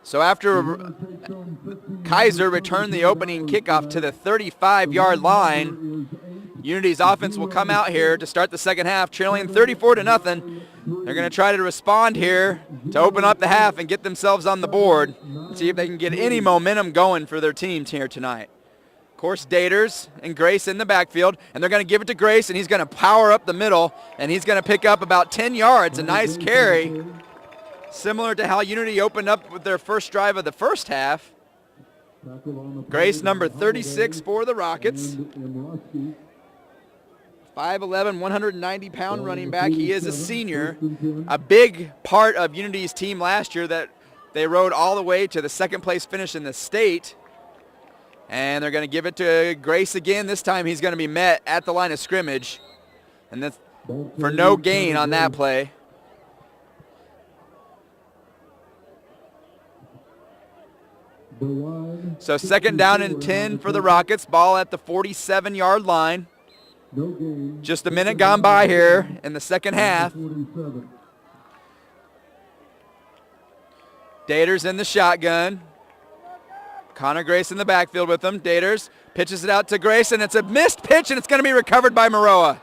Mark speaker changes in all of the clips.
Speaker 1: So after Kaiser returned the opening kickoff to the 35-yard line, Unity's offense will come out here to start the second half, trailing 34-0. They're going to try to respond here to open up the half and get themselves on the board and see if they can get any momentum going for their teams here tonight. Of course, Daters and Grace in the backfield, and they're going to give it to Grace, and he's going to power up the middle, and he's going to pick up about 10 yards, a nice carry, similar to how Unity opened up with their first drive of the first half. Grace, number 36 for the Rockets. 5'11", 190-pound running back. He is a senior, a big part of Unity's team last year that they rode all the way to the second-place finish in the state. And they're going to give it to Grace again. This time he's going to be met at the line of scrimmage, and that's for no gain on that play. So second down and 10 for the Rockets. Ball at the 47-yard line. Just a minute gone by here in the second half. Daters in the shotgun. Connor Grace in the backfield with him. Daters pitches it out to Grace, and it's a missed pitch, and it's going to be recovered by Maroa.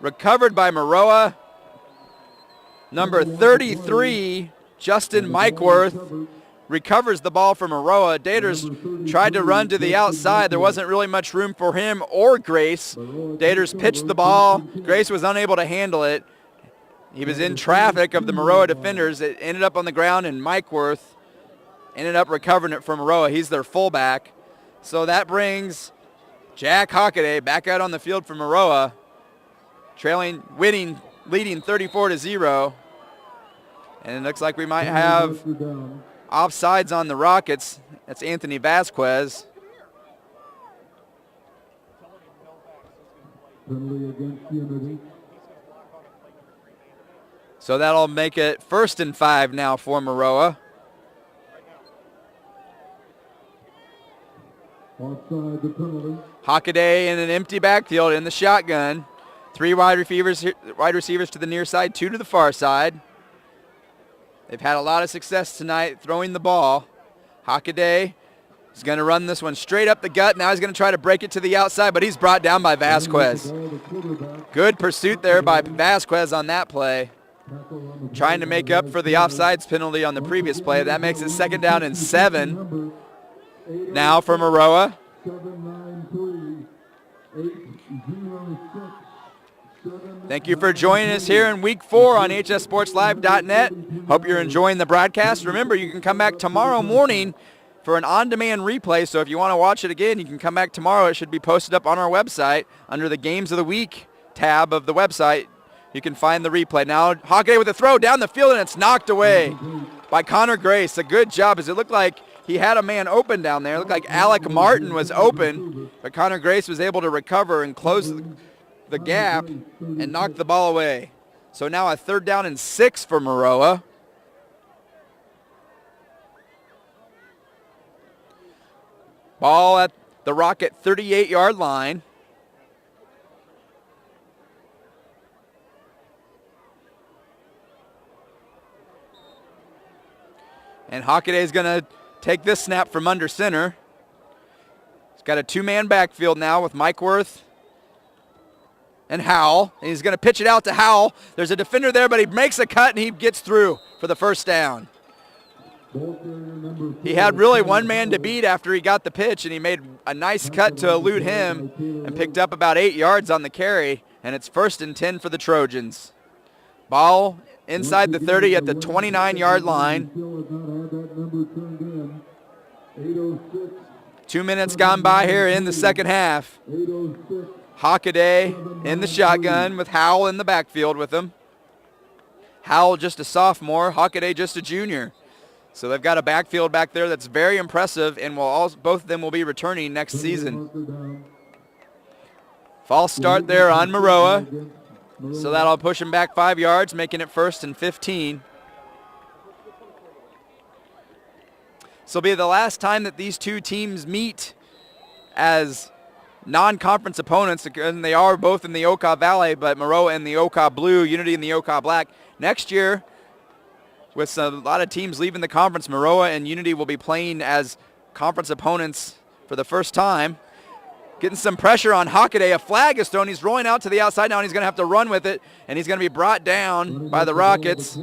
Speaker 1: Recovered by Maroa. Number 33, Justin Mikeworth, recovers the ball from Maroa. Daters tried to run to the outside. There wasn't really much room for him or Grace. Daters pitched the ball. Grace was unable to handle it. He was in traffic of the Maroa defenders. It ended up on the ground, and Mikeworth ended up recovering it from Maroa. He's their fullback. So that brings Jack Hockaday back out on the field for Maroa, leading 34-0. And it looks like we might have offsides on the Rockets. That's Anthony Vasquez. So that'll make it 1st and 5 now for Maroa. Hockaday in an empty backfield in the shotgun. 3 wide receivers to the near side, 2 to the far side. They've had a lot of success tonight throwing the ball. Hockaday is going to run this one straight up the gut. Now he's going to try to break it to the outside, but he's brought down by Vasquez. Good pursuit there by Vasquez on that play. Trying to make up for the offsides penalty on the previous play. That makes it 2nd down and 7. Now for Maroa. Thank you for joining us here in Week 4 on HSSPORTSLIVE.NET. Hope you're enjoying the broadcast. Remember, you can come back tomorrow morning for an on-demand replay. So if you want to watch it again, you can come back tomorrow. It should be posted up on our website under the Games of the Week tab of the website. You can find the replay. Now Hockaday with a throw down the field, and it's knocked away by Connor Grace. A good job, as it looked like he had a man open down there. It looked like Alec Martin was open, but Connor Grace was able to recover and close the gap and knock the ball away. So now a 3rd down and 6 for Maroa. Ball at the Rocket 38-yard line. And Hockaday is going to take this snap from under center. He's got a 2-man backfield now with Mikeworth and Howell. And he's going to pitch it out to Howell. There's a defender there, but he makes a cut, and he gets through for the 1st down. He had really one man to beat after he got the pitch, and he made a nice cut to elude him and picked up about 8 yards on the carry, and it's 1st and 10 for the Trojans. Ball inside the 30 at the 29-yard line. 2 minutes gone by here in the second half. Hockaday in the shotgun with Howell in the backfield with him. Howell just a sophomore, Hockaday just a junior. So they've got a backfield back there that's very impressive, and both of them will be returning next season. False start there on Maroa. So that'll push him back 5 yards, making it 1st and 15. This will be the last time that these two teams meet as non-conference opponents, and they are both in the Okaw Valley, but Maroa in the Okaw Blue, Unity in the Okaw Black. Next year, with a lot of teams leaving the conference, Maroa and Unity will be playing as conference opponents for the first time. Getting some pressure on Hockaday. A flag is thrown. He's rolling out to the outside now, and he's going to have to run with it, and he's going to be brought down by the Rockets.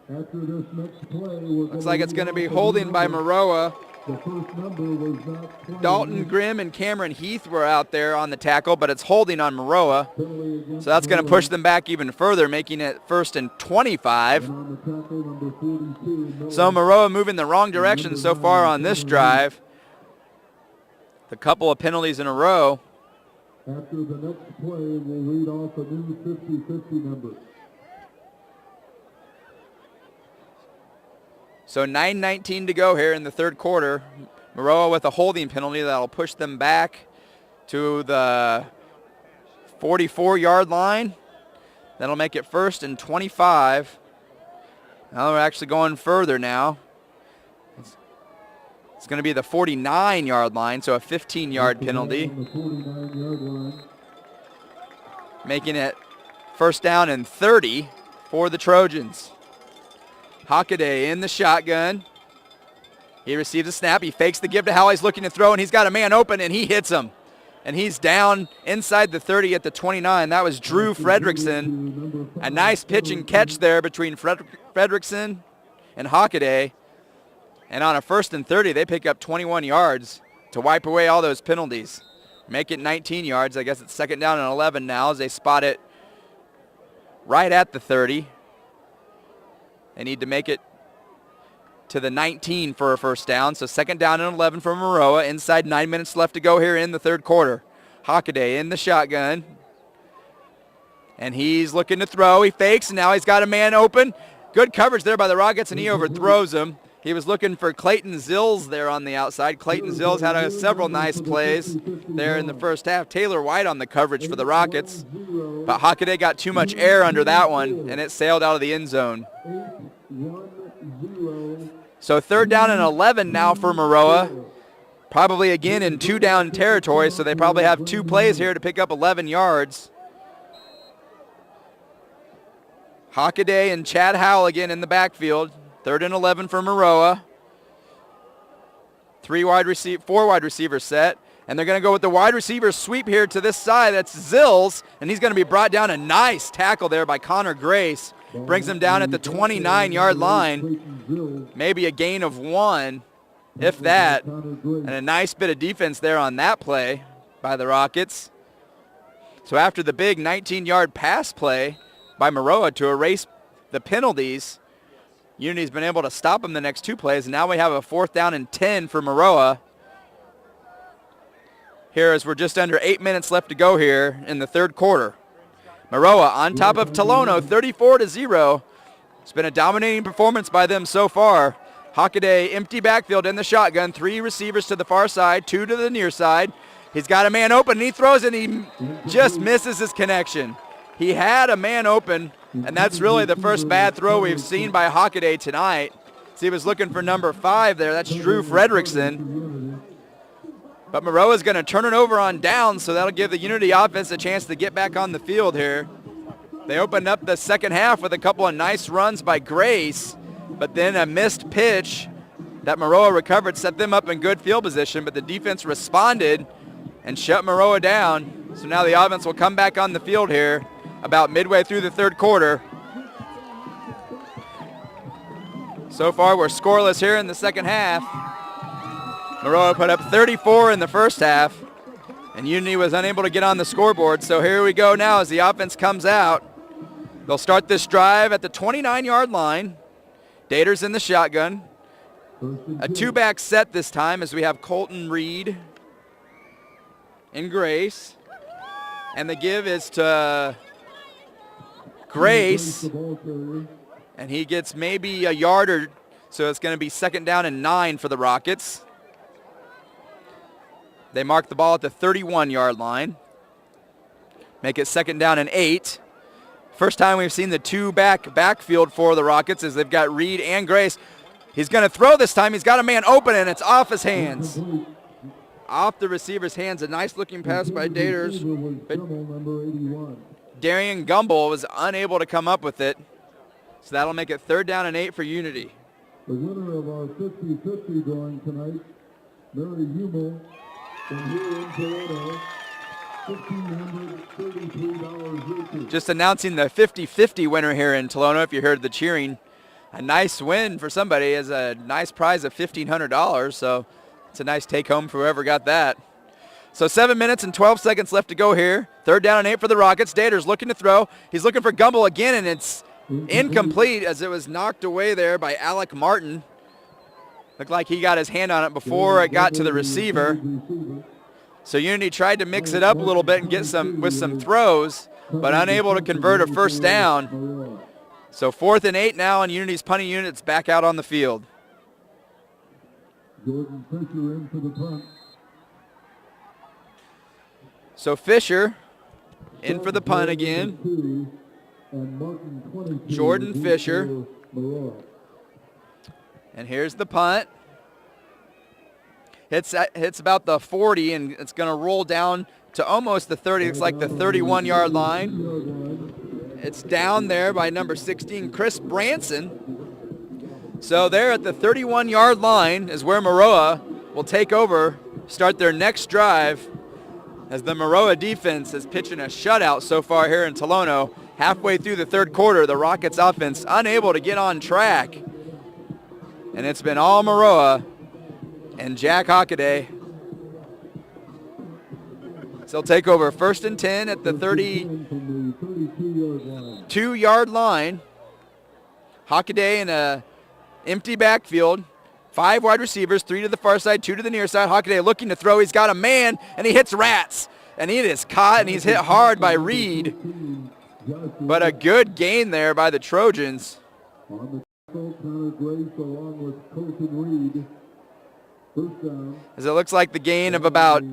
Speaker 1: Looks like it's going to be holding by Maroa. Dalton Grimm and Cameron Heath were out there on the tackle, but it's holding on Maroa. So that's going to push them back even further, making it 1st and 25. So Maroa moving the wrong direction so far on this drive. A couple of penalties in a row.
Speaker 2: After the next play, we'll read off a new 50-50 number.
Speaker 1: So 9:19 to go here in the third quarter. Maroa with a holding penalty that'll push them back to the 44-yard line. That'll make it 1st and 25. Now we're actually going further now. It's going to be the 49-yard line, so a 15-yard penalty. Making it 1st down and 30 for the Trojans. Hockaday in the shotgun. He receives a snap. He fakes the give to Howell. He's looking to throw, and he's got a man open, and he hits him. And he's down inside the 30 at the 29. That was Drew Fredrickson. A nice pitch and catch there between Fredrickson and Hockaday. And on a 1st and 30, they pick up 21 yards to wipe away all those penalties. Make it 19 yards. I guess it's 2nd down and 11 now as they spot it right at the 30. They need to make it to the 19 for a 1st down. So 2nd down and 11 for Maroa. Inside 9 minutes left to go here in the third quarter. Hockaday in the shotgun. And he's looking to throw. He fakes, and now he's got a man open. Good coverage there by the Rockets, and he overthrows him. He was looking for Clayton Zills there on the outside. Clayton Zills had several nice plays there in the first half. Taylor White on the coverage for the Rockets. But Hockaday got too much air under that one, and it sailed out of the end zone. So 3rd down and 11 now for Maroa. Probably again in 2-down territory, so they probably have 2 plays here to pick up 11 yards. Hockaday and Chad Howell again in the backfield. 3rd and 11 for Maroa. 4 wide receiver set. And they're going to go with the wide receiver sweep here to this side. That's Zills, and he's going to be brought down. A nice tackle there by Connor Grace. Brings him down at the 29-yard line. Maybe a gain of 1, if that. And a nice bit of defense there on that play by the Rockets. So after the big 19-yard pass play by Maroa to erase the penalties, Unity's been able to stop them the next 2 plays, and now we have a 4th down and 10 for Maroa. Here as we're just under 8 minutes left to go here in the third quarter. Maroa on top of Tolono, 34-0. It's been a dominating performance by them so far. Hockaday empty backfield in the shotgun. 3 receivers to the far side, 2 to the near side. He's got a man open, and he throws, and he just misses his connection. He had a man open, and that's really the first bad throw we've seen by Hockaday tonight. So he was looking for number 5 there. That's Drew Fredrickson. But Maroa's going to turn it over on downs, so that'll give the Unity offense a chance to get back on the field here. They opened up the second half with a couple of nice runs by Grace, but then a missed pitch that Maroa recovered set them up in good field position, but the defense responded and shut Maroa down. So now the offense will come back on the field here about midway through the third quarter. So far, we're scoreless here in the second half. Maroa put up 34 in the first half, and Unity was unable to get on the scoreboard. So here we go now as the offense comes out. They'll start this drive at the 29-yard line. Dater's in the shotgun. A 2-back set this time as we have Colton Reed and Grace. And the give is to Grace, and he gets maybe a yard or so. It's going to be 2nd down and 9 for the Rockets. They mark the ball at the 31-yard line. Make it 2nd down and 8. First time we've seen the 2-back backfield for the Rockets as they've got Reed and Grace. He's going to throw this time. He's got a man open, and it's off his hands. off the receiver's hands. A nice looking pass by Daters. But
Speaker 2: number 81.
Speaker 1: Darian Gumbel was unable to come up with it. So that'll make it 3rd down and 8 for Unity.
Speaker 2: The winner of our 50-50 drawing tonight, Mary Hummel, from here in Tolono, $1,533.
Speaker 1: Just announcing the 50-50 winner here in Tolono, if you heard the cheering. A nice win for somebody is a nice prize of $1,500, so it's a nice take home for whoever got that. So 7 minutes and 12 seconds left to go here. 3rd down and 8 for the Rockets. Daters looking to throw. He's looking for Gumbel again, and it's incomplete as it was knocked away there by Alec Martin. Looked like he got his hand on it before it got to the receiver. So Unity tried to mix it up a little bit and get with some throws, but unable to convert a 1st down. So 4th and 8 now, and Unity's punting unit's back out on the field.
Speaker 2: Jordan Fisher in for the punt.
Speaker 1: So Fisher in for the punt again. Jordan Fisher. And here's the punt. Hits about the 40, and it's going to roll down to almost the 30. It's like the 31-yard line. It's down there by number 16, Chris Branson. So there at the 31-yard line is where Maroa will take over, start their next drive, as the Maroa defense is pitching a shutout so far here in Tolono. Halfway through the 3rd quarter, the Rockets offense unable to get on track. And it's been all Maroa and Jack Hockaday. So they'll take over 1st and 10 at the 32-yard line. Hockaday in a empty backfield. 5 wide receivers, 3 to the far side, 2 to the near side. Hockaday looking to throw. He's got a man, and he hits Rats. And he is caught, and he's hit hard by Reed. But a good gain there by the Trojans.
Speaker 2: On the tackle, Connor Grace along with Colton Reed. 1st down.
Speaker 1: As it looks like the gain of about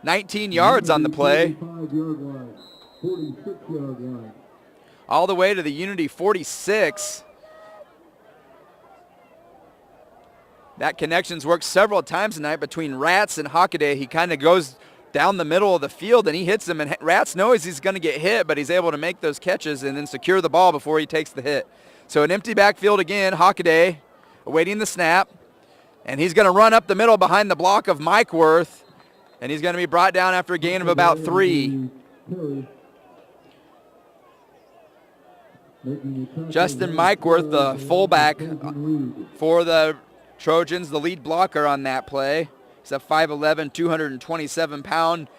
Speaker 1: 19 yards on the play.
Speaker 2: 45-yard line, 46-yard line.
Speaker 1: All the way to the Unity 46. That connection's worked several times tonight between Rats and Hockaday. He kind of goes down the middle of the field and he hits him, and Rats knows he's going to get hit, but he's able to make those catches and then secure the ball before he takes the hit. So an empty backfield again. Hockaday awaiting the snap, and he's going to run up the middle behind the block of Mike Worth, and he's going to be brought down after a gain of about 3. Justin Mikeworth, the fullback for the Trojans, the lead blocker on that play. He's a 5'11", 227-pound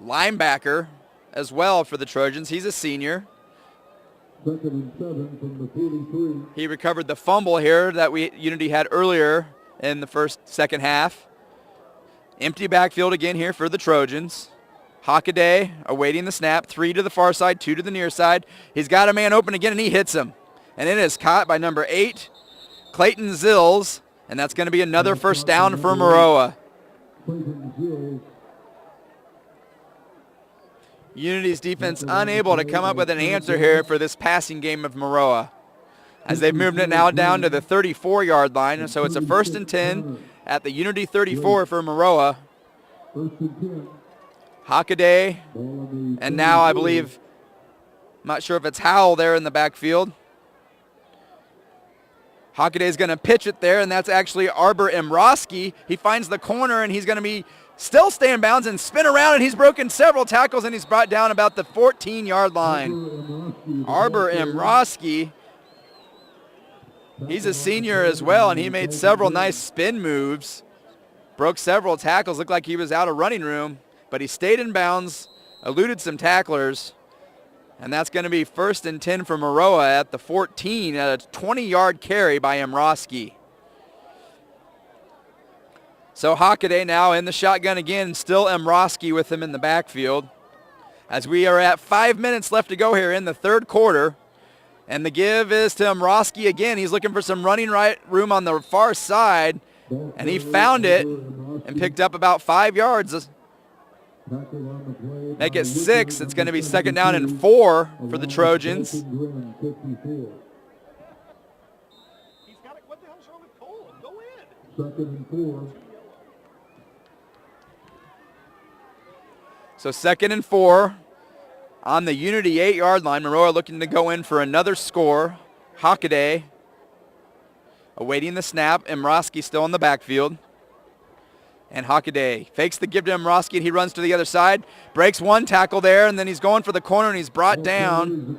Speaker 1: linebacker as well for the Trojans. He's a senior.
Speaker 2: 2nd and 7 from the 43.
Speaker 1: He recovered the fumble here that Unity had earlier in the second half. Empty backfield again here for the Trojans. Hockaday awaiting the snap. 3 to the far side, 2 to the near side. He's got a man open again, and he hits him. And it is caught by number 8, Clayton Zills, and that's going to be another 1st down for Maroa. Unity's defense unable to come up with an answer here for this passing game of Maroa, as they've moved it now down to the 34-yard line. So it's a 1st and 10 at the Unity 34 for Maroa. Hockaday, and now I believe, I'm not sure if it's Howell there in the backfield. Hockaday's going to pitch it there, and that's actually Arbor Imroski. He finds the corner, and he's going to be still stay in bounds and spin around, and he's broken several tackles, and he's brought down about the 14-yard line. Arbor Imroski, he's a senior as well, and he made several nice spin moves. Broke several tackles, looked like he was out of running room, but he stayed in bounds, eluded some tacklers. And that's going to be 1st and 10 for Maroa at the 14 at a 20-yard carry by Imroski. So Hockaday now in the shotgun again, still Imroski with him in the backfield. As we are at 5 minutes left to go here in the 3rd quarter. And the give is to Imroski again. He's looking for some running right room on the far side. And he found it and picked up about 5 yards. Make it 6. It's going to be 2nd down and 4 for the Trojans.
Speaker 3: He's got it. What the hell's wrong with Cole? Go in.
Speaker 2: 2nd and 4.
Speaker 1: So 2nd and 4 on the Unity 8-yard line. Maroa looking to go in for another score. Hockaday awaiting the snap. Imroski still in the backfield. And Hockaday fakes the give to Imroski, and he runs to the other side. Breaks one tackle there, and then he's going for the corner, and he's brought down.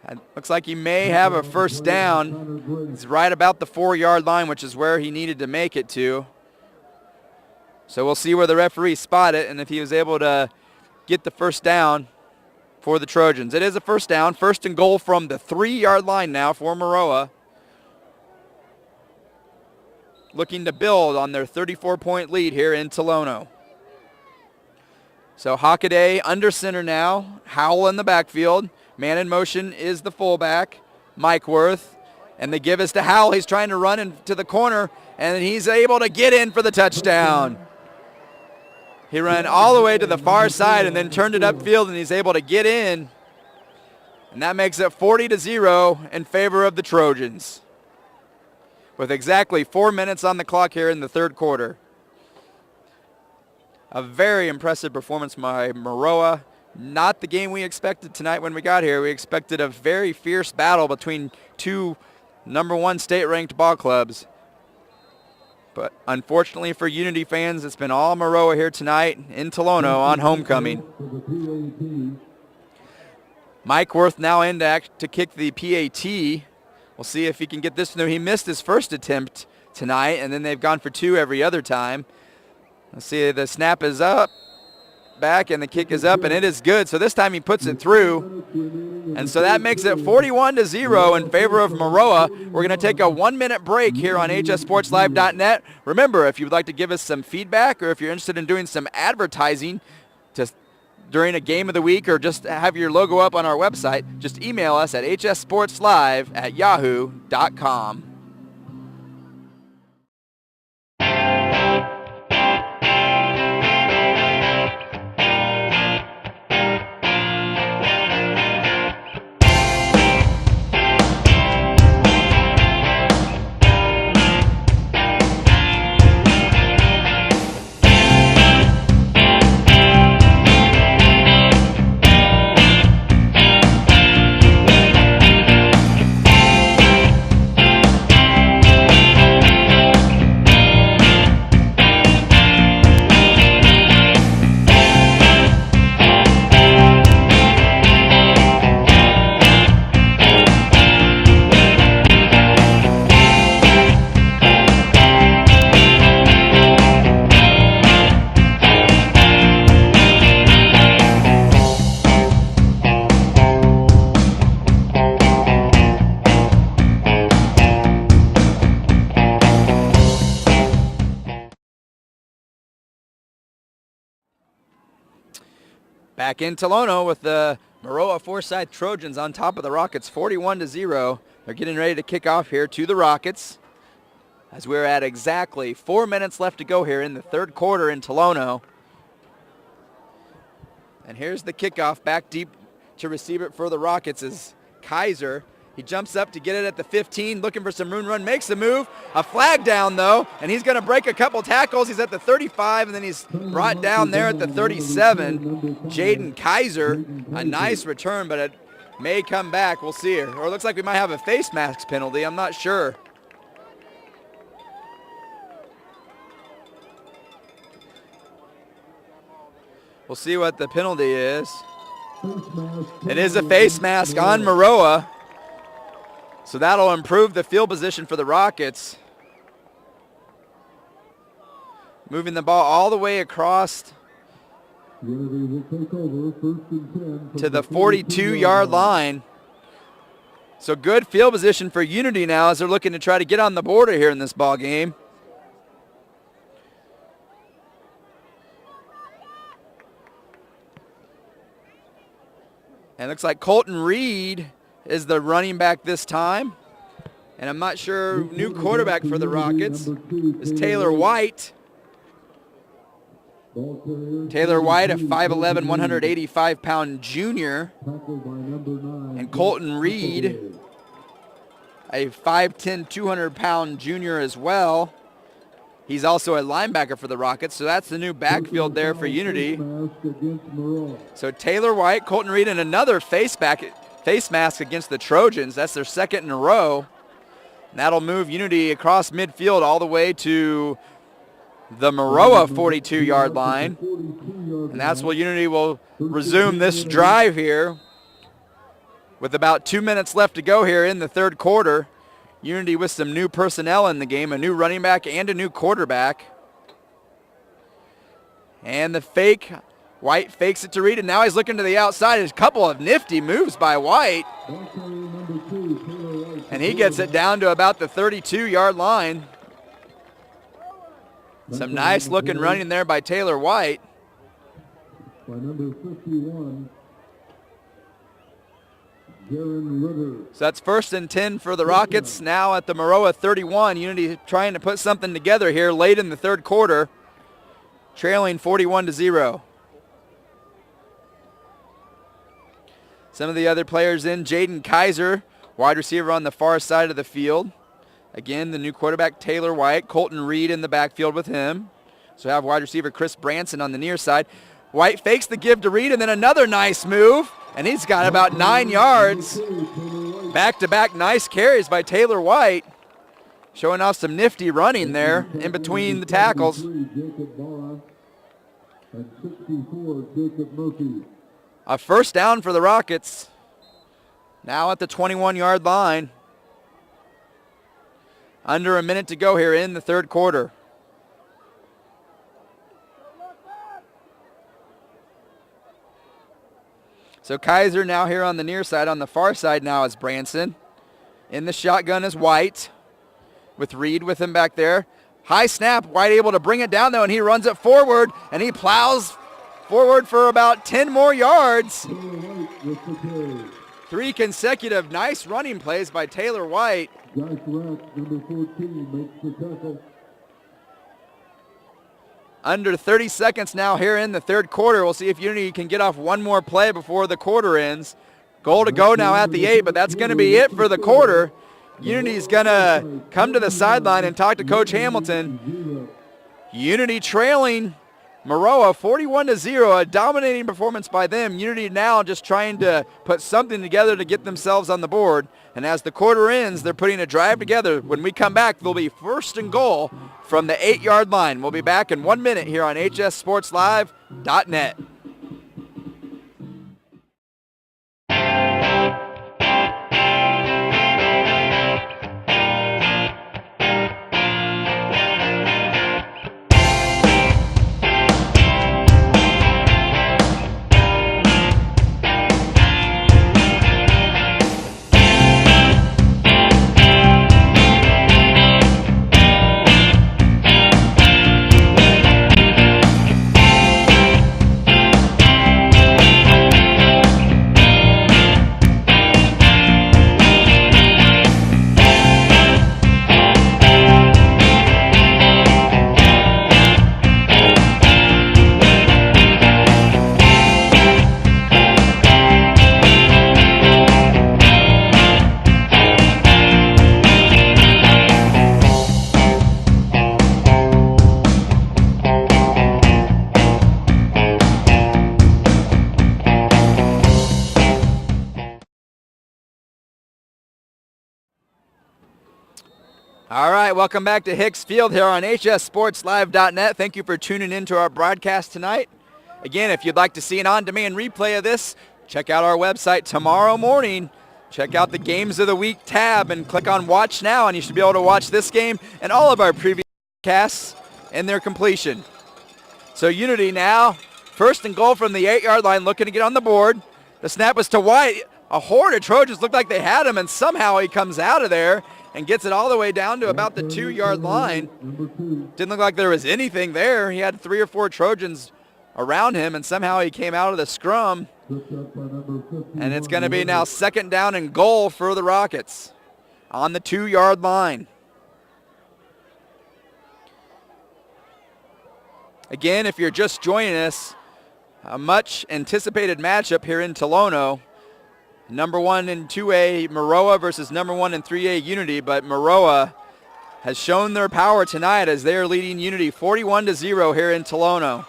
Speaker 1: It looks like he may have a first down. He's right about the 4-yard line, which is where he needed to make it to. So we'll see where the referee spot it, and if he was able to get the first down for the Trojans. It is a first down. 1st and goal from the 3-yard line now for Maroa. Looking to build on their 34-point lead here in Tolono. So Hockaday under center now. Howell in the backfield. Man in motion is the fullback, Mike Worth. And the give is to Howell. He's trying to run into the corner, and he's able to get in for the touchdown. He ran all the way to the far side and then turned it upfield, and he's able to get in. And that makes it 40-0 in favor of the Trojans, with exactly 4 minutes on the clock here in the 3rd quarter. A very impressive performance by Maroa. Not the game we expected tonight when we got here. We expected a very fierce battle between two #1 state-ranked ball clubs. But unfortunately for Unity fans, it's been all Maroa here tonight in Tolono on homecoming. Mike Worth now in to kick the PAT. We'll see if he can get this. No, he missed his first attempt tonight, and then they've gone for 2 every other time. Let's see, the snap is up, back, and the kick is up, and it is good. So this time he puts it through. And so that makes it 41-0 in favor of Maroa. We're going to take a 1-minute break here on HSSPORTSLIVE.NET. Remember, if you'd like to give us some feedback, or if you're interested in doing some advertising during a game of the week, or just have your logo up on our website, just email us at hssportslive@yahoo.com. Back in Tolono with the Maroa-Forsyth Trojans on top of the Rockets, 41-0. They're getting ready to kick off here to the Rockets, as we're at exactly 4 minutes left to go here in the 3rd quarter in Tolono. And here's the kickoff. Back deep to receive it for the Rockets is Kaiser. He jumps up to get it at the 15, looking for some room run, makes the move. A flag down, though, and he's going to break a couple tackles. He's at the 35, and then he's brought down there at the 37. Jaden Kaiser, a nice return, but it may come back. We'll see here. Or it looks like we might have a face mask penalty. I'm not sure. We'll see what the penalty is. It is a face mask on Maroa. So that'll improve the field position for the Rockets. Moving the ball all the way across to the 42-yard line. So good field position for Unity now as they're looking to try to get on the border here in this ball game. And it looks like Colton Reed is the running back this time. And I'm not sure, new quarterback for the Rockets is Taylor White. Taylor White, a 5'11", 185-pound junior. And Colton Reed, a 5'10", 200-pound junior as well. He's also a linebacker for the Rockets, so that's the new backfield there for Unity. So Taylor White, Colton Reed, and another face mask against the Trojans. That's their second in a row. And that'll move Unity across midfield all the way to the Maroa 42-yard line. And that's where Unity will resume this drive here with about 2 minutes left to go here in the third quarter. Unity with some new personnel in the game, a new running back and a new quarterback. And the fake, White fakes it to Reed, and now he's looking to the outside. There's a couple of nifty moves by White. And he gets it down to about the 32-yard line. Some nice looking running there by Taylor White.
Speaker 2: By number 51,
Speaker 1: so that's 1st and 10 for the Rockets now at the Maroa 31. Unity trying to put something together here late in the third quarter, trailing 41-0. Some of the other players in, Jaden Kaiser, wide receiver on the far side of the field. Again, the new quarterback, Taylor White. Colton Reed in the backfield with him. So we have wide receiver Chris Branson on the near side. White fakes the give to Reed, and then another nice move. And he's got about 9 yards. Back-to-back nice carries by Taylor White. Showing off some nifty running there in between the tackles. A first down for the Rockets. Now at the 21-yard line. Under a minute to go here in the third quarter. So Kaiser now here on the near side. On the far side now is Branson. In the shotgun is White with Reed with him back there. High snap, White able to bring it down though, and he runs it forward, and he plows forward for about 10 more yards. 3 consecutive nice running plays by Taylor White.
Speaker 2: Josh Rack, number 14, makes the tackle.
Speaker 1: Under 30 seconds now here in the third quarter. We'll see if Unity can get off one more play before the quarter ends. Goal to go now at the 8, but that's going to be it for the quarter. Unity's going to come to the sideline and talk to Coach Hamilton. Unity trailing Maroa 41-0, a dominating performance by them. Unity now just trying to put something together to get themselves on the board. And as the quarter ends, they're putting a drive together. When we come back, they'll be 1st and goal from the 8-yard line. We'll be back in 1 minute here on HSSPORTSLIVE.NET. All right, welcome back to Hicks Field here on HSSPORTSLIVE.NET. Thank you for tuning in to our broadcast tonight. Again, if you'd like to see an on-demand replay of this, check out our website tomorrow morning. Check out the Games of the Week tab and click on Watch Now, and you should be able to watch this game and all of our previous casts and their completion. So Unity now, 1st and goal from the 8-yard line, looking to get on the board. The snap was to White. A horde of Trojans looked like they had him, and somehow he comes out of there and gets it all the way down to about the 2-yard line. Didn't look like there was anything there. He had 3 or 4 Trojans around him, and somehow he came out of the scrum. And it's going to be now 2nd down and goal for the Rockets on the 2-yard line. Again, if you're just joining us, a much anticipated matchup here in Tolono. Number 1 in 2A Maroa versus number 1 in 3A Unity, but Maroa has shown their power tonight as they are leading Unity 41-0 here in Tolono.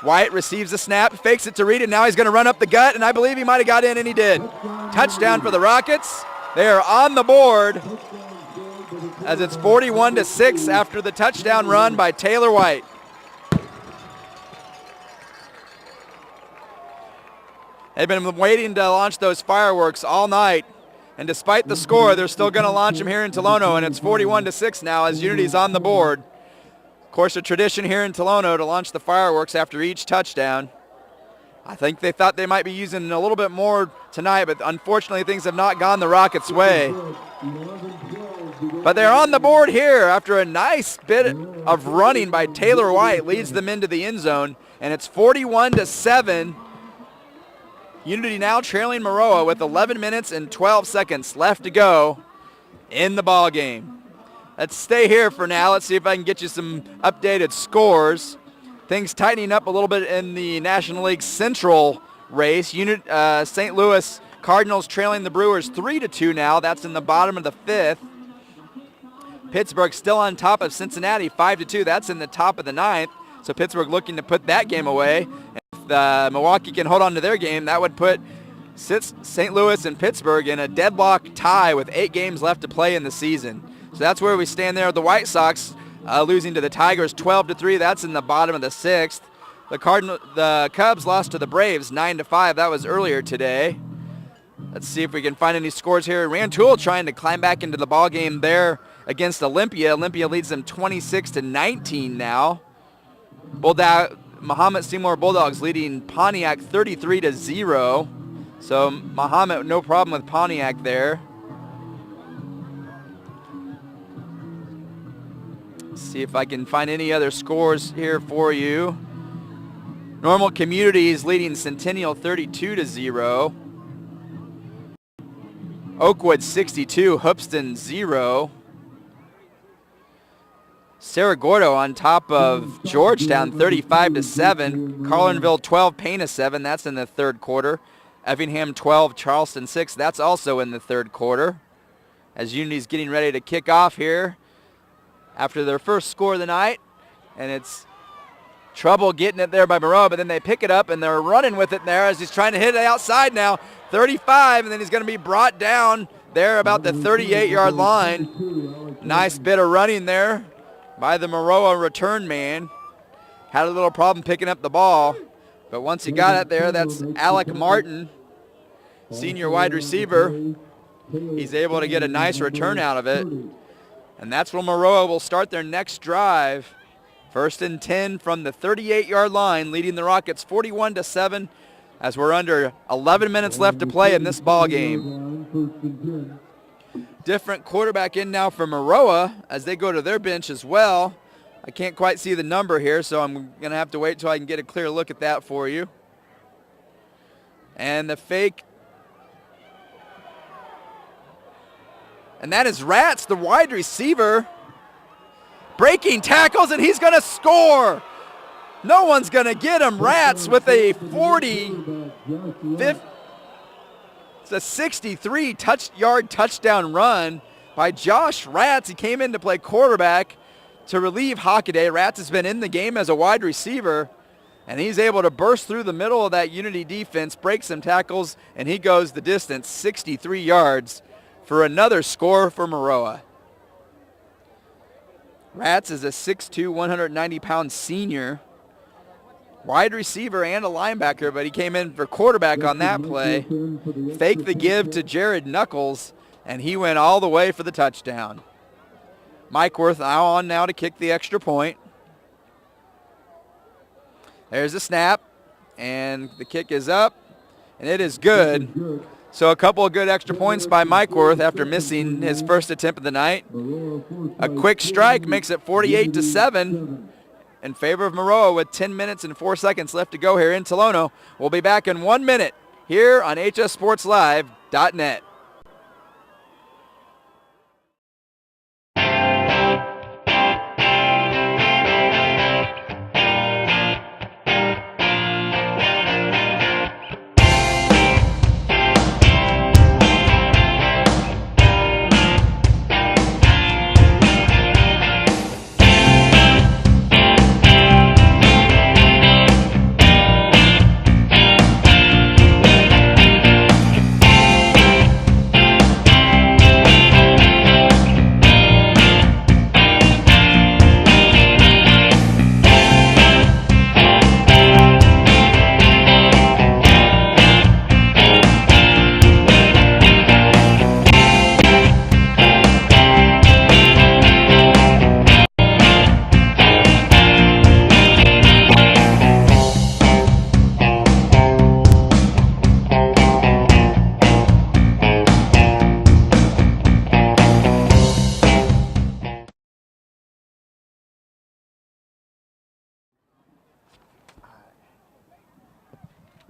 Speaker 1: White receives the snap, fakes it to Reed, and now he's going to run up the gut, and I believe he might have got in, and he did. Touchdown for the Rockets. They are on the board as it's 41-6 after the touchdown run by Taylor White. They've been waiting to launch those fireworks all night, and despite the score, they're still going to launch them here in Tolono, and it's 41-6 now as Unity's on the board. Of course, a tradition here in Tolono to launch the fireworks after each touchdown. I think they thought they might be using a little bit more tonight, but unfortunately things have not gone the Rockets' way. But they're on the board here after a nice bit of running by Taylor White leads them into the end zone, and it's 41-7. Unity now trailing Maroa with 11 minutes and 12 seconds left to go in the ball game. Let's stay here for now. Let's see if I can get you some updated scores. Things tightening up a little bit in the National League Central race. St. Louis Cardinals trailing the Brewers 3-2 now. That's in the bottom of the fifth. Pittsburgh still on top of Cincinnati 5-2. That's in the top of the ninth. So Pittsburgh looking to put that game away. If Milwaukee can hold on to their game, that would put St. Louis and Pittsburgh in a deadlock tie with 8 games left to play in the season. So that's where we stand there. The White Sox losing to the Tigers 12-3. That's in the bottom of the sixth. The Cubs lost to the Braves 9-5. That was earlier today. Let's see if we can find any scores here. Rantoul trying to climb back into the ball game there against Olympia. Olympia leads them 26-19 now. Muhammad Seymour Bulldogs leading Pontiac 33-0. So Muhammad, no problem with Pontiac there. See if I can find any other scores here for you. Normal Communities leading Centennial 32-0. Oakwood 62, Hoopston 0. Cerro Gordo on top of Georgetown 35-7. Carlinville 12, Payne 7. That's in the third quarter. Effingham 12, Charleston 6. That's also in the third quarter. As Unity's getting ready to kick off here after their first score of the night. And it's trouble getting it there by Maroa, but then they pick it up and they're running with it there as he's trying to hit it outside now. 35, and then he's going to be brought down there about the 38-yard line. Nice bit of running there by the Maroa return man. Had a little problem picking up the ball, but once he got it there, that's Alec Martin, senior wide receiver. He's able to get a nice return out of it, and that's when Maroa will start their next drive. 1st and 10 from the 38-yard line, leading the Rockets 41-7 as we're under 11 minutes left to play in this ball game. Different quarterback in now for Maroa as they go to their bench as well. I can't quite see the number here, so I'm going to have to wait till I can get a clear look at that for you. And the fake. And that is Rats, the wide receiver, breaking tackles, and he's going to score. No one's going to get him. Rats with a 63-yard touchdown run by Josh Rats. He came in to play quarterback to relieve Hockaday. Rats has been in the game as a wide receiver, and he's able to burst through the middle of that Unity defense, break some tackles, and he goes the distance, 63 yards, for another score for Maroa. Rats is a 6'2", 190-pound senior, wide receiver and a linebacker, but he came in for quarterback on that play. Fake the give to Jared Knuckles, and he went all the way for the touchdown. Mike Worth now to kick the extra point. There's the snap, and the kick is up, and it is good. So a couple of good extra points by Mike Worth after missing his first attempt of the night. A quick strike makes it 48-7 in favor of Maroa with 10 minutes and 4 seconds left to go here in Tolono. We'll be back in 1 minute here on HSSPORTSLIVE.NET.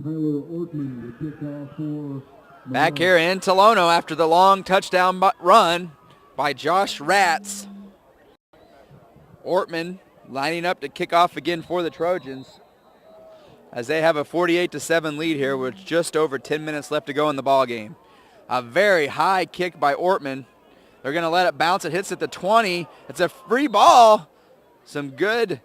Speaker 2: Tyler Ortman to kick off for
Speaker 1: Back here in Tolono after the long touchdown run by Josh Ratz. Ortman lining up to kick off again for the Trojans as they have a 48-7 lead here with just over 10 minutes left to go in the ball game. A very high kick by Ortman. They're going to let it bounce. It hits at the 20. It's a free ball. Some good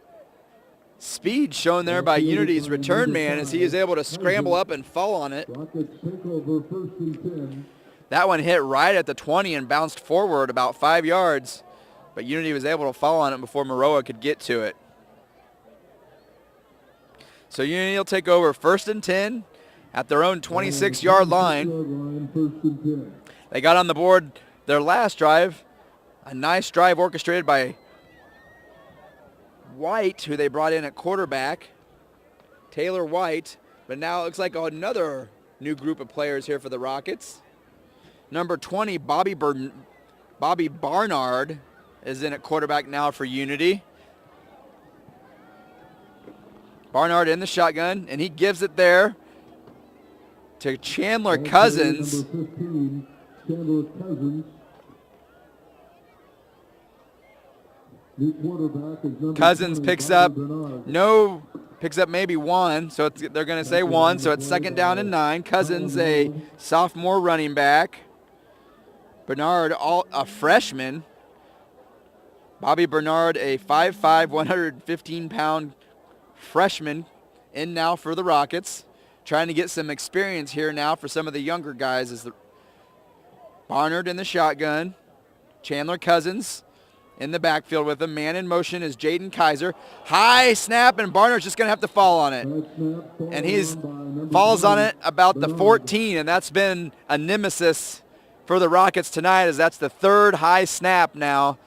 Speaker 1: speed shown there by Unity's return man as he is able to scramble up and fall on it.
Speaker 2: Rockets take over 1st and 10.
Speaker 1: That one hit right at the 20 and bounced forward about 5 yards, but Unity was able to fall on it before Maroa could get to it. So Unity will take over 1st and 10 at their own 26-yard line.
Speaker 2: 1st and 10.
Speaker 1: They got on the board their last drive, a nice drive orchestrated by White, who they brought in at quarterback, Taylor White, but now it looks like another new group of players here for the Rockets. Number 20, Bobby Barnard is in at quarterback now for Unity. Barnard in the shotgun, and he gives it there to Chandler Cousins.
Speaker 2: Number 15, Chandler Cousins. The quarterback is number
Speaker 1: Cousins
Speaker 2: 20,
Speaker 1: picks
Speaker 2: Bobby
Speaker 1: up
Speaker 2: Bernard.
Speaker 1: picks up maybe one, so they're going to say one, so it's 2nd down and 9. Cousins, a sophomore running back. Bernard, a freshman. Bobby Bernard, a 5'5", 115-pound freshman, in now for the Rockets. Trying to get some experience here now for some of the younger guys. Is the Barnard in the shotgun. Chandler Cousins in the backfield with him. Man in motion is Jaden Kaiser. High snap, and Barnard's just going to have to fall on it. And he's falls on it about the 14, and that's been a nemesis for the Rockets tonight, as that's the 3rd high snap now.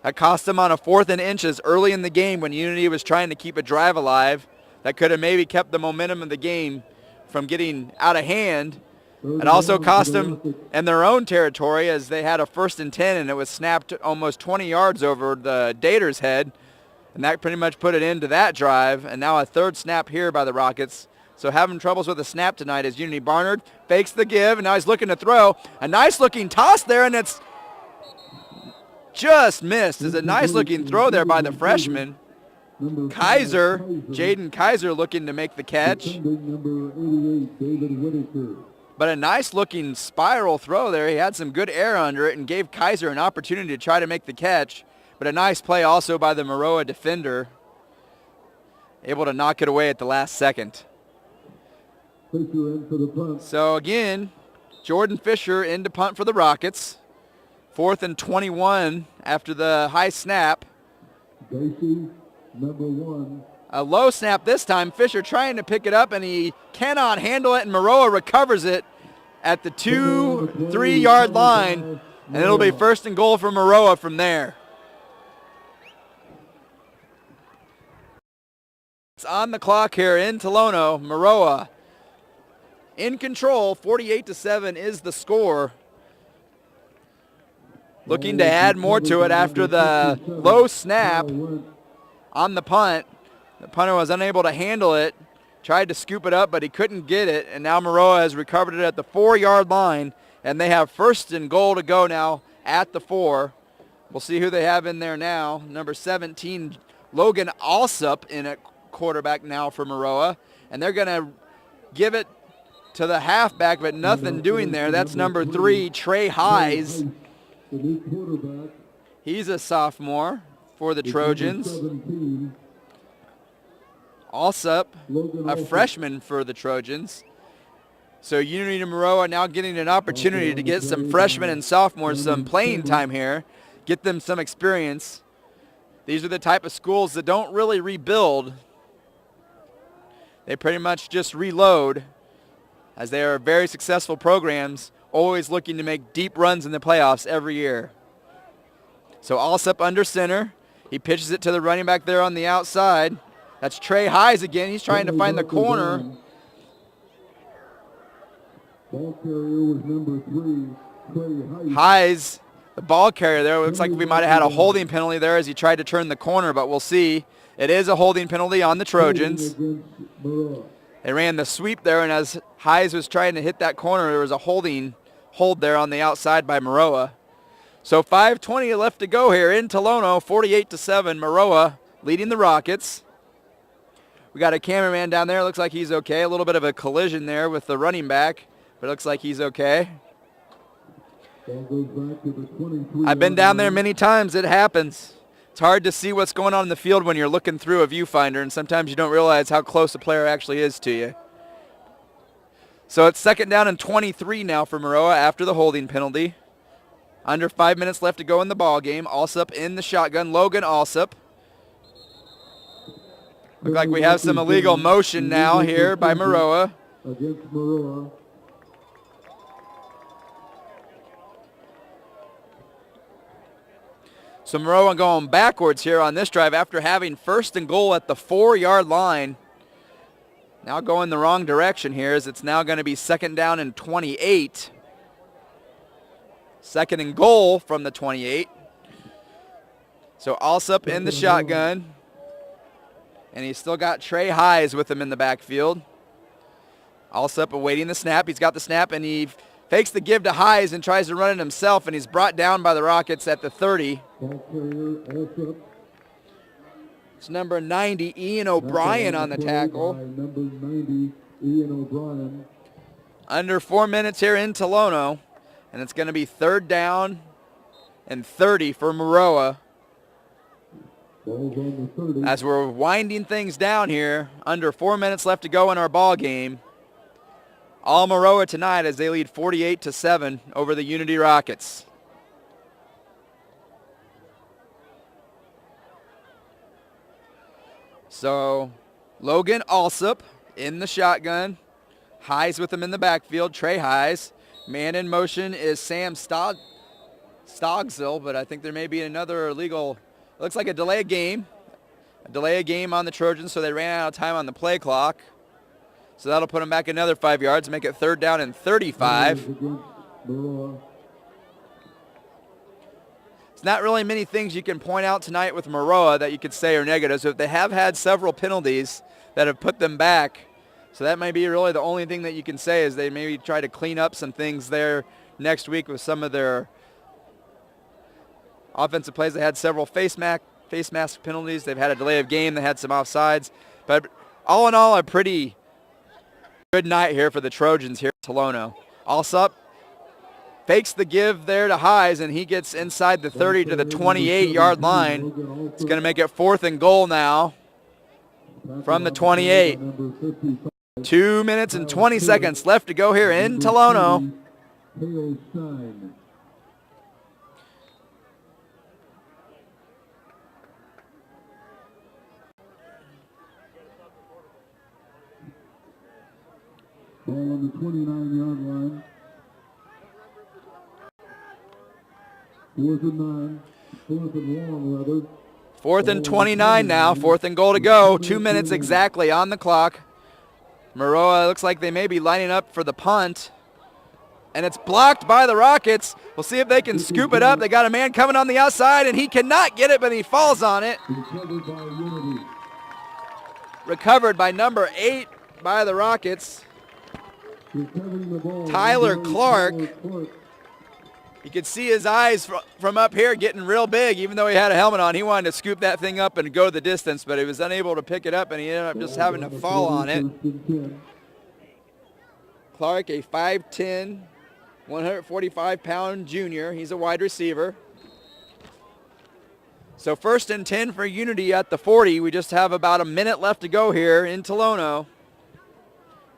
Speaker 1: That cost them on a 4th and inches early in the game when Unity was trying to keep a drive alive. That could have maybe kept the momentum of the game from getting out of hand. It also cost them in their own territory as they had a 1st and 10, and it was snapped almost 20 yards over the Dater's head. And that pretty much put it into that drive. And now a 3rd snap here by the Rockets. So having troubles with the snap tonight is Unity. Barnard fakes the give, and now he's looking to throw. A nice-looking toss there, and it's just missed. It's a nice-looking throw there by the freshman. Kaiser, Jaden Kaiser, looking to make the catch.
Speaker 2: Number 88, David Whitaker.
Speaker 1: But a nice-looking spiral throw there. He had some good air under it and gave Kaiser an opportunity to try to make the catch. But a nice play also by the Maroa defender, able to knock it away at the last second.
Speaker 2: Fisher in for the punt.
Speaker 1: So again, Jordan Fisher in to punt for the Rockets. 4th and 21 after the high snap.
Speaker 2: Basie, number 1.
Speaker 1: A low snap this time. Fisher trying to pick it up, and he cannot handle it, and Maroa recovers it at the 2-3 yard line, and it'll be 1st and goal for Maroa from there. It's on the clock here in Tolono. Maroa in control. 48-7 is the score. Looking to add more to it after the low snap on the punt. The punter was unable to handle it, tried to scoop it up, but he couldn't get it, and now Maroa has recovered it at the 4 yard line, and they have 1st and goal to go now at the 4. We'll see who they have in there now. Number 17, Logan Alsup in at quarterback now for Maroa, and they're going to give it to the halfback, but nothing doing there. That's number 3, Trey Highs.
Speaker 2: The new quarterback.
Speaker 1: He's a sophomore for the Trojans. Alsup, a freshman for the Trojans. So Unity and Maroa now getting an opportunity to get some freshmen and sophomores some playing time here, get them some experience. These are the type of schools that don't really rebuild. They pretty much just reload, as they are very successful programs, always looking to make deep runs in the playoffs every year. So Alsup under center. He pitches it to the running back there on the outside. That's Trey Highs again. He's trying to find the corner.
Speaker 2: Ball carrier was number 3, Trey Highs.
Speaker 1: Highs, the ball carrier there. Looks like we might have had a holding penalty there as he tried to turn the corner, but we'll see. It is a holding penalty on the Trojans. They ran the sweep there, and as Hayes was trying to hit that corner, there was a hold there on the outside by Maroa. So 5:20 left to go here in Tolono, 48-7. Maroa leading the Rockets. We got a cameraman down there. Looks like he's okay. A little bit of a collision there with the running back, but it looks like he's okay. I've been down there many times. It happens. It's hard to see what's going on in the field when you're looking through a viewfinder, and sometimes you don't realize how close a player actually is to you. So it's 2nd down and 23 now for Maroa after the holding penalty. Under 5 minutes left to go in the ball game. Alsup in the shotgun. Logan Alsup. Look like we have some illegal motion now here by Maroa.
Speaker 2: Against Maroa.
Speaker 1: So Maroa going backwards here on this drive after having 1st and goal at the 4-yard line. Now going the wrong direction here as it's now going to be 2nd down and 28. 2nd and goal from the 28. So Alsup in the shotgun. And he's still got Trey Hayes with him in the backfield. Alsup awaiting the snap. He's got the snap, and he fakes the give to Hayes and tries to run it himself, and he's brought down by the Rockets at the 30. It's number 90, Ian O'Brien on the tackle.
Speaker 2: Number 90, Ian O'Brien.
Speaker 1: Under 4 minutes here in Tolono, and it's going to be 3rd down and 30 for Maroa. As we're winding things down here, under 4 minutes left to go in our ball game. All Maroa tonight as they lead 48-7 over the Unity Rockets. So Logan Alsup in the shotgun. Hayes with him in the backfield, Trey Hayes. Man in motion is Sam Stogzil, but I think there may be another illegal. Looks like a delay of game. A delay of game on the Trojans, so they ran out of time on the play clock. So that'll put them back another 5 yards, make it 3rd down and 35. It's not really many things you can point out tonight with Maroa that you could say are negative. So they have had several penalties that have put them back. So that may be really the only thing that you can say is they maybe try to clean up some things there next week with some of their offensive plays. They had several face mask penalties. They've had a delay of game. They had some offsides. But all in all, a pretty good night here for the Trojans here at Tolono. Alsup fakes the give there to Hayes, and he gets inside the 30 to the 28-yard line. It's going to make it 4th and goal now from the 28. 2 minutes and 20 seconds left to go here in Tolono.
Speaker 2: Ball on the 29-yard line. 4th and 9. 4th and long, rather.
Speaker 1: 4th and 29 now. 4th and goal to go. 2 minutes exactly on the clock. Maroa looks like they may be lining up for the punt. And it's blocked by the Rockets. We'll see if they can scoop it up. They got a man coming on the outside, and he cannot get it, but he falls on it. Recovered by number 8 by the Rockets. Tyler Clark. You could see his eyes from up here getting real big. Even though he had a helmet on, he wanted to scoop that thing up and go the distance, but he was unable to pick it up, and he ended up just having to fall on it. Clark, a 5'10", 145-pound junior. He's a wide receiver. So 1st and 10 for Unity at the 40. We just have about a minute left to go here in Tolono.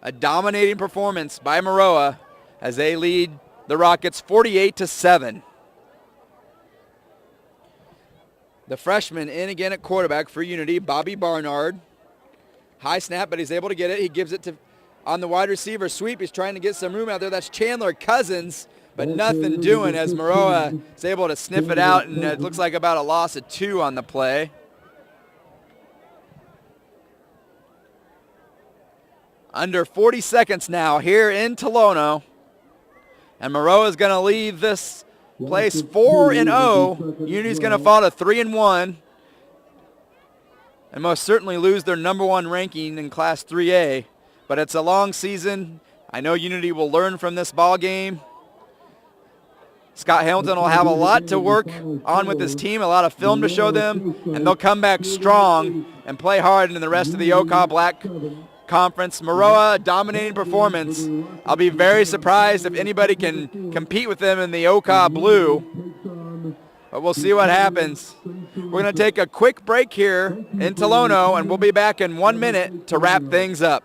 Speaker 1: A dominating performance by Maroa as they lead the Rockets 48-7. The freshman in again at quarterback for Unity, Bobby Barnard. High snap, but he's able to get it. He gives it to on the wide receiver sweep. He's trying to get some room out there. That's Chandler Cousins, but nothing doing as Maroa is able to sniff it out, and it looks like about a loss of 2 on the play. Under 40 seconds now here in Tolono. And Maroa is going to leave this place 4-0. Unity's going to fall to 3-1. And most certainly lose their number 1 ranking in Class 3A. but it's a long season. I know Unity will learn from this ball game. Scott Hamilton will have a lot to work on with his team, a lot of film to show them, and they'll come back strong and play hard in the rest of the OCA Black Conference. Maroa, dominating performance. I'll be very surprised if anybody can compete with them in the OCA Blue, but we'll see what happens. We're going to take a quick break here in Tolono, and we'll be back in 1 minute to wrap things up.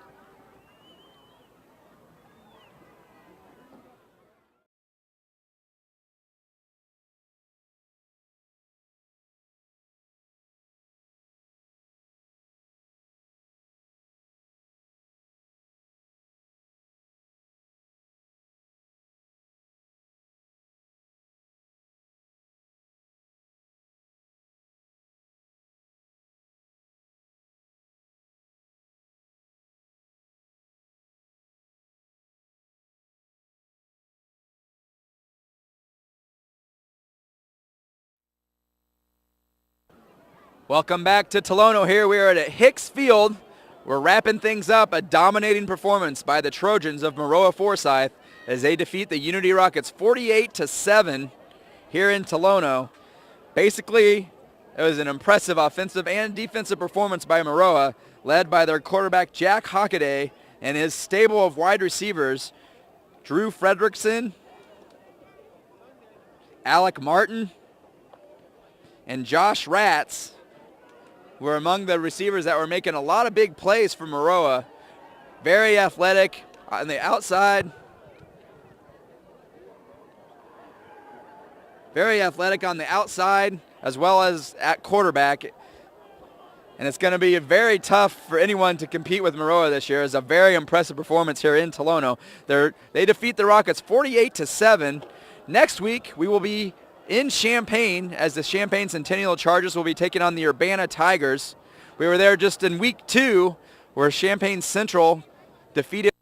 Speaker 1: Welcome back to Tolono. Here we are at Hicks Field. We're wrapping things up. A dominating performance by the Trojans of Maroa-Forsyth as they defeat the Unity Rockets 48-7 here in Tolono. Basically, it was an impressive offensive and defensive performance by Maroa, led by their quarterback Jack Hockaday and his stable of wide receivers, Drew Fredrickson, Alec Martin, and Josh Ratz were among the receivers that were making a lot of big plays for Maroa. Very athletic on the outside. Very athletic on the outside as well as at quarterback. And it's going to be very tough for anyone to compete with Maroa this year. It's a very impressive performance here in Tolono. They defeat the Rockets 48-7. Next week, we will be in Champaign as the Champaign Centennial Chargers will be taking on the Urbana Tigers. We were there just in week 2 where Champaign Central defeated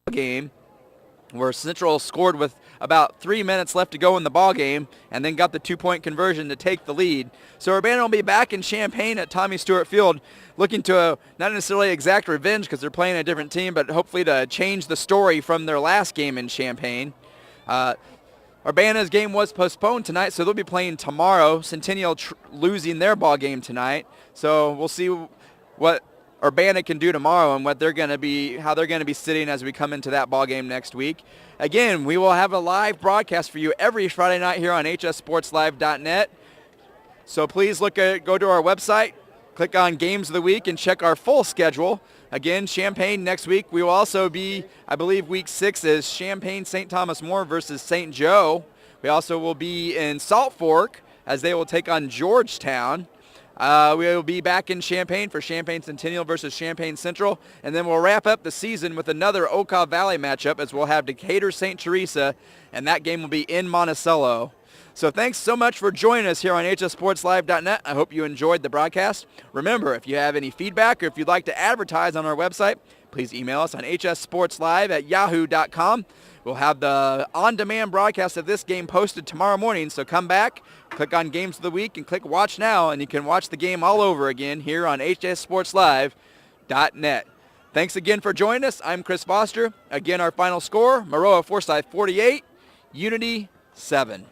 Speaker 1: the game, where Central scored with about 3 minutes left to go in the ball game and then got the 2-point conversion to take the lead. So Urbana will be back in Champaign at Tommy Stewart Field looking to not necessarily exact revenge because they're playing a different team, but hopefully to change the story from their last game in Champaign. Urbana's game was postponed tonight, so they'll be playing tomorrow. Centennial losing their ball game tonight, so we'll see what Urbana can do tomorrow and what they're going to be, how they're going to be sitting as we come into that ball game next week. Again, we will have a live broadcast for you every Friday night here on HSSPORTSLIVE.NET. So please go to our website, click on Games of the Week, and check our full schedule. Again, Champaign next week. We will also be, I believe, week 6 is Champaign St. Thomas More versus St. Joe. We also will be in Salt Fork as they will take on Georgetown. We will be back in Champaign for Champaign Centennial versus Champaign Central. And then we'll wrap up the season with another Okaw Valley matchup as we'll have Decatur St. Teresa, and that game will be in Monticello. So thanks so much for joining us here on HSSPORTSLIVE.NET. I hope you enjoyed the broadcast. Remember, if you have any feedback or if you'd like to advertise on our website, please email us on hssportslive@yahoo.com. We'll have the on-demand broadcast of this game posted tomorrow morning, so come back, click on Games of the Week, and click Watch Now, and you can watch the game all over again here on HSSPORTSLIVE.NET. Thanks again for joining us. I'm Chris Foster. Again, our final score, Maroa-Forsyth 48, Unity 7.